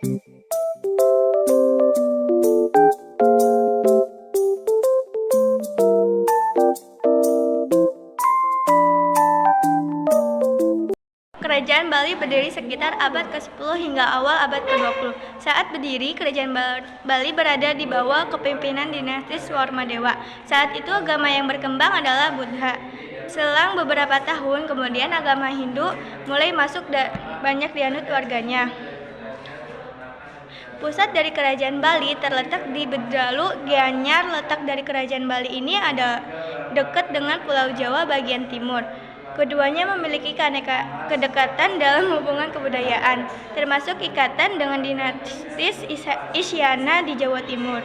Kerajaan Bali berdiri sekitar abad ke-10 hingga awal abad ke-20. Saat berdiri, Kerajaan Bali berada di bawah kepemimpinan dinasti Swarmadewa. Saat itu agama yang berkembang adalah Buddha. Selang beberapa tahun kemudian agama Hindu mulai masuk banyak dianut warganya. Pusat dari Kerajaan Bali terletak di Bedalu, Gianyar. Letak dari Kerajaan Bali ini ada dekat dengan Pulau Jawa bagian timur. Keduanya memiliki kedekatan dalam hubungan kebudayaan, termasuk ikatan dengan dinastis Isyana di Jawa Timur.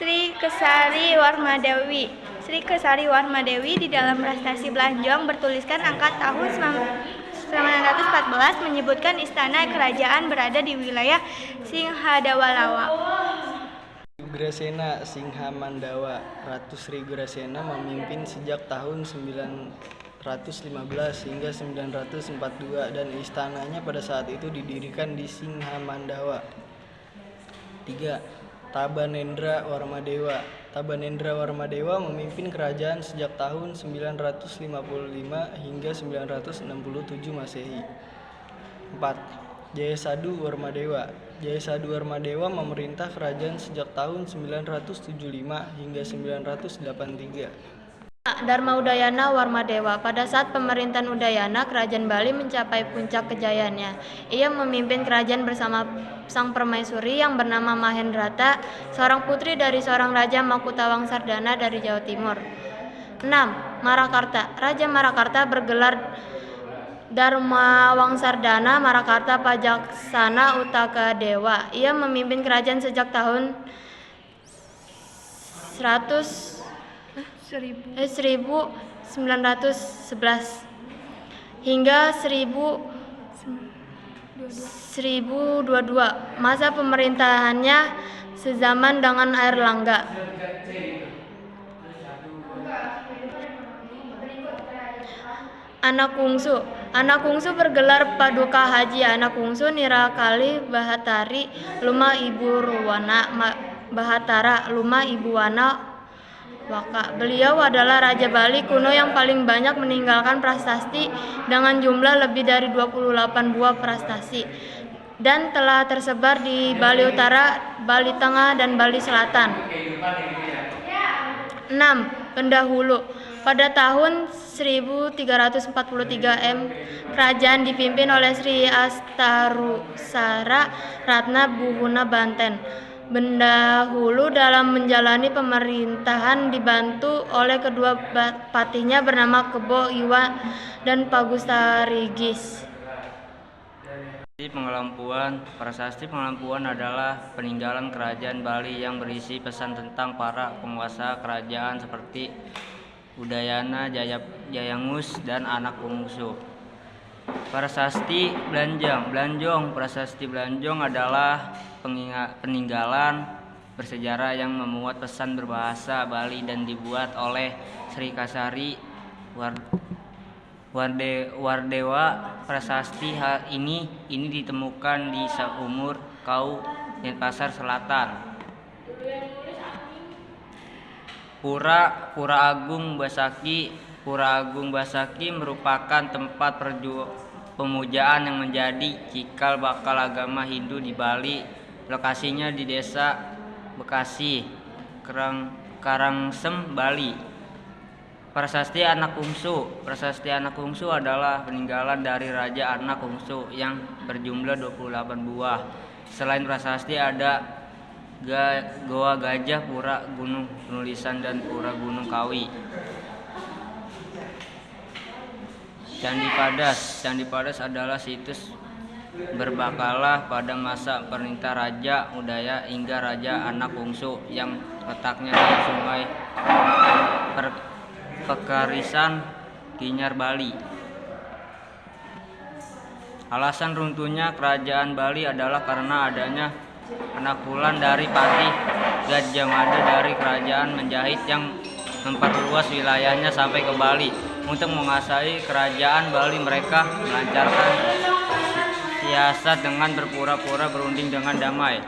Sri Kesari Warmadewi. Sri Kesari Warmadewi di dalam prestasi Belanjong bertuliskan angka tahun 1914 menyebutkan istana kerajaan berada di wilayah Singhadawalawa. Ugrasena Singhamandawa. Ratu Sri Ugrasena memimpin sejak tahun 915 hingga 942 dan istananya pada saat itu didirikan di Singhamandawa. 3. Tabanendra Warmadewa. Tabanendra Warmadewa memimpin kerajaan sejak tahun 955 hingga 967 Masehi. 4. Jayasadu Warmadewa. Jayasadu Warmadewa memerintah kerajaan sejak tahun 975 hingga 983. Dharma Udayana Warmadewa. Pada saat pemerintahan Udayana, kerajaan Bali mencapai puncak kejayaannya. Ia memimpin kerajaan bersama sang permaisuri yang bernama Mahendrata, seorang putri dari seorang raja Makutawangsardana dari Jawa Timur. 6. Marakarta. Raja Marakarta bergelar Dharmawangsardana Marakarta Pajaksana Utaka Dewa. Ia memimpin kerajaan sejak tahun 1911 hingga 1022. Masa pemerintahannya sezaman dengan Airlangga. Anak Kungsu. Anak Kungsu bergelar Paduka Haji. Anak Kungsu Nirakali Bahatari Luma Ibu Ruwana Bahatara Luma Ibu Wana Waka. Beliau adalah Raja Bali kuno yang paling banyak meninggalkan prasasti dengan jumlah lebih dari 28 buah prasasti dan telah tersebar di Bali Utara, Bali Tengah, dan Bali Selatan. 6. Pendahulu. Pada tahun 1343 kerajaan dipimpin oleh Sri Astarusara Ratna Buhuna Banten. Pendahulu dalam menjalani pemerintahan dibantu oleh kedua patihnya bernama Kebo Iwa dan Pagustarigis. Prasasti pengelampuan adalah peninggalan kerajaan Bali yang berisi pesan tentang para penguasa kerajaan seperti Udayana, Jayangus, dan Anak Kungsu. Prasasti Belanjong. Prasasti Belanjong adalah peninggalan bersejarah yang memuat pesan berbahasa Bali dan dibuat oleh Sri Kasari Wardewa. Prasasti ini ditemukan di Saumur Kau, Denpasar Selatan. Pura Agung Basaki. Pura Agung Basaki merupakan tempat pemujaan yang menjadi cikal bakal agama Hindu di Bali. Lokasinya di Desa Bekasi, Karangsem, Bali. Prasasti Anak Kungsu. Prasasti Anak Kungsu adalah peninggalan dari Raja Anak Kungsu yang berjumlah 28 buah. Selain prasasti ada Goa Gajah, Pura Gunung Penulisan, dan Pura Gunung Kawi. Candi Padas adalah situs berbakalah pada masa perintah Raja Udaya hingga Raja Anak Kungsu yang letaknya di Sungai Pekarisan, Gianyar, Bali. Alasan runtuhnya kerajaan Bali adalah karena adanya penakulan dari Patih Gajah Mada dari kerajaan Menjahit yang memperluas wilayahnya sampai ke Bali. Untuk menguasai kerajaan Bali, mereka melancarkan siasat dengan berpura-pura berunding dengan damai.